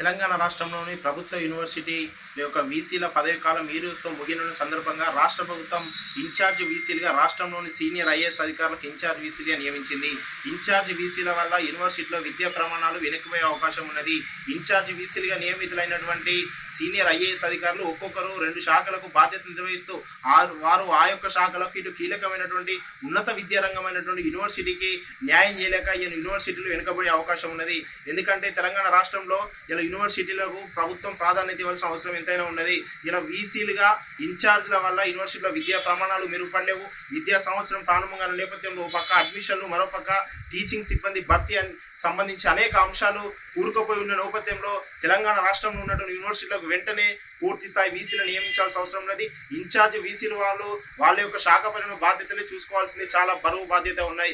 తెలంగాణ రాష్ట్రంలోని ప్రభుత్వ యూనివర్సిటీ యొక్క వీసీల పదవి కాలం ఈ రోజుతో ముగిన సందర్భంగా రాష్ట్ర ప్రభుత్వం ఇన్ఛార్జ్ వీసీలుగా రాష్ట్రంలోని సీనియర్ ఐఏఎస్ అధికారులకు ఇన్ఛార్జ్ వీసీలుగా నియమించింది. ఇన్ఛార్జ్ వీసీల వల్ల యూనివర్సిటీలో విద్యా ప్రమాణాలు వెనక్కిపోయే అవకాశం ఉన్నది. ఇన్ఛార్జ్ వీసీలుగా నియమితులైనటువంటి సీనియర్ ఐఏఎస్ అధికారులు ఒక్కొక్కరు 2 శాఖలకు బాధ్యత నిర్వహిస్తూ వారు ఆ యొక్క శాఖలకు ఇటు కీలకమైనటువంటి ఉన్నత విద్యారంగమైనటువంటి యూనివర్సిటీకి న్యాయం చేయలేక ఈ యూనివర్సిటీలు వెనుకబడే అవకాశం ఉన్నది. ఎందుకంటే తెలంగాణ రాష్ట్రంలో ఇలా యూనివర్సిటీలకు ప్రభుత్వం ప్రాధాన్యత ఇవ్వాల్సిన అవసరం ఎంతైనా ఉన్నది. ఇలా వీసీలుగా ఇన్ఛార్జ్ల వల్ల యూనివర్సిటీలో విద్యా ప్రమాణాలు మెరుగుపడలేవు. విద్యా సంవత్సరం ప్రారంభంగా నేపథ్యంలో ఒక పక్క అడ్మిషన్లు, మరోపక్క టీచింగ్ సిబ్బంది భర్తీ సంబంధించి అనేక అంశాలు కూరుకుపోయి ఉన్న నేపథ్యంలో తెలంగాణ రాష్ట్రంలో ఉన్నటువంటి యూనివర్సిటీలకు వెంటనే పూర్తి స్థాయి వీసీలు నియమించాల్సిన అవసరం ఉన్నది. ఇన్ఛార్జ్ వీసీలు వాళ్ళ యొక్క శాఖ పరమైన బాధ్యతలు చూసుకోవాల్సింది చాలా బరువు బాధ్యత ఉన్నాయి.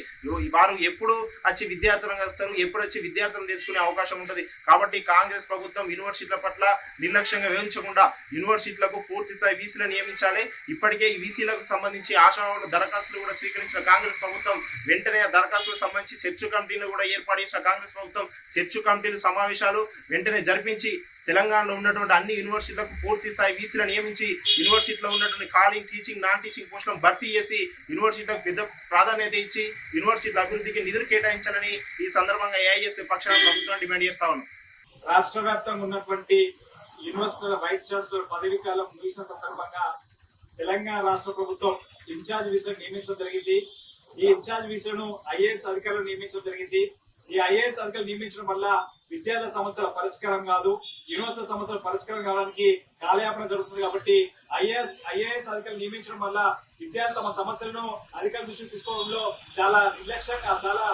వారు ఎప్పుడు వచ్చి విద్యార్థులను కలుస్తారు, ఎప్పుడు వచ్చి విద్యార్థులను తెలుసుకునే అవకాశం ఉంటుంది. కాబట్టి కాంగ్రెస్ ప్రభుత్వం యూనివర్సిటీల పట్ల నిర్లక్ష్యంగా వ్యవహరించకుండా యూనివర్సిటీలకు పూర్తి స్థాయి వీసీలను నియమించాలి. ఇప్పటికే ఈ వీసీలకు సంబంధించి ఆశావాహుల దరఖాస్తులు కూడా స్వీకరించిన కాంగ్రెస్ ప్రభుత్వం వెంటనే ఆ దరఖాస్తులకు సంబంధించి సెర్చ్ కమిటీలు కూడా ఏర్పాటు చేసిన కాంగ్రెస్ ప్రభుత్వం సెర్చ్ కమిటీలు సమావేశాలు వెంటనే జరిపించి తెలంగాణలో ఉన్నటువంటి అన్ని యూనివర్సిటీలకు పూర్తి స్థాయి వీసీలు నియమించి యూనివర్సిటీలో ఉన్నటువంటి కాలింగ్, టీచింగ్, నాన్ టీచింగ్ పోస్టులను భర్తీ చేసి యూనివర్సిటీలకు పెద్ద ప్రాధాన్యత ఇచ్చి యూనివర్సిటీల అభివృద్ధికి నిధులు కేటాయించాలని ఈ సందర్భంగా ఏఐఎస్ పక్షాన ప్రభుత్వం డిమాండ్ చేస్తా ఉన్నాం. రాష్ట్ర వ్యాప్తంగా ఉన్నటువంటి యూనివర్సిటీల వైస్ ఛాన్సలర్ పదవీ కాలం ముగిసిన సందర్భంగా తెలంగాణ రాష్ట్ర ప్రభుత్వం ఇన్ఛార్జ్ వీసీలను నియమించడం జరిగింది. ఈ ఇన్ఛార్జ్ వీసీలను ఐఏఎస్ అధికారులు నియమించడం జరిగింది. ఈ ఐఏఎస్ అధికారులు నియమించడం వల్ల విద్యార్థుల సమస్యల పరిష్కారం కాదు, యూనివర్సిటీ సమస్యల పరిష్కారం కావడానికి కాలయాపన జరుగుతుంది. కాబట్టి ఐఏఎస్ అధికారులు నియమించడం వల్ల విద్యార్థులు తమ సమస్యలను అధికారుల దృష్టికి తీసుకోవడంలో చాలా నిర్లక్ష్యంగా, చాలా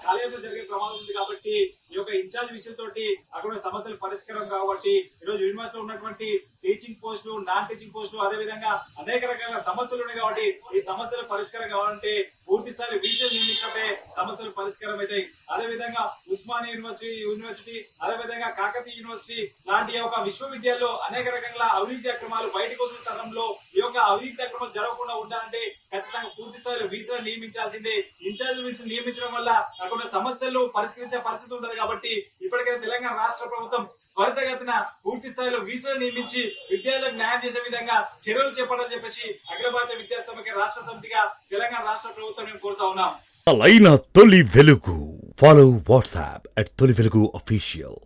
కాలయాపన జరిగే ప్రమాదం ఉంది. కాబట్టి ఈ యొక్క ఇన్ఛార్జ్ విషయంతోటి అక్కడ సమస్యలు పరిష్కారం కాబట్టి ఈరోజు యూనివర్సిటీలో ఉన్నటువంటి టీచింగ్ పోస్టులు, నాన్ టీచింగ్ పోస్టులు, అదే విధంగా అనేక రకాల సమస్యలు ఉన్నాయి. కాబట్టి ఈ సమస్యలు పరిష్కారం కావాలంటే పూర్తి స్థాయి వీసీలు నియమించినట్టే సమస్యలు పరిష్కారం అవుతాయి. అదే విధంగా ఉస్మానియా యూనివర్సిటీ, అదే విధంగా కాకతీయ యూనివర్సిటీ లాంటి ఒక విశ్వవిద్యాలయంలో అనేక రకాల అవినీతి అక్రమాలు బయటకు వస్తున్న తరంలో ఈ యొక్క అవినీతి అక్రమాలు జరగకుండా ఉండాలంటే ఖచ్చితంగా పూర్తి స్థాయిలో వీసీలను నియమించాల్సిందే. ఇన్ఛార్జ్ వీసీలు నియమించడం వల్ల అక్కడ సమస్యలు పరిష్కరించే పరిస్థితి ఉండదు. కాబట్టి ఇప్పటికైనా తెలంగాణ రాష్ట్ర ప్రభుత్వం త్వరితగతిన పూర్తి స్థాయిలో వీసీలను నియమించి విద్యార్థులకు న్యాయం చేసే విధంగా చర్యలు చేపట్టాలని చెప్పేసి అఖిల భారత విద్యా సమైక్య రాష్ట్ర సమితిగా తెలంగాణ రాష్ట్ర ప్రభుత్వం మేము కోరుతా ఉన్నాం. తొలి వెలుగు. ఫాలో వాట్సాప్ @తొలి వెలుగు official.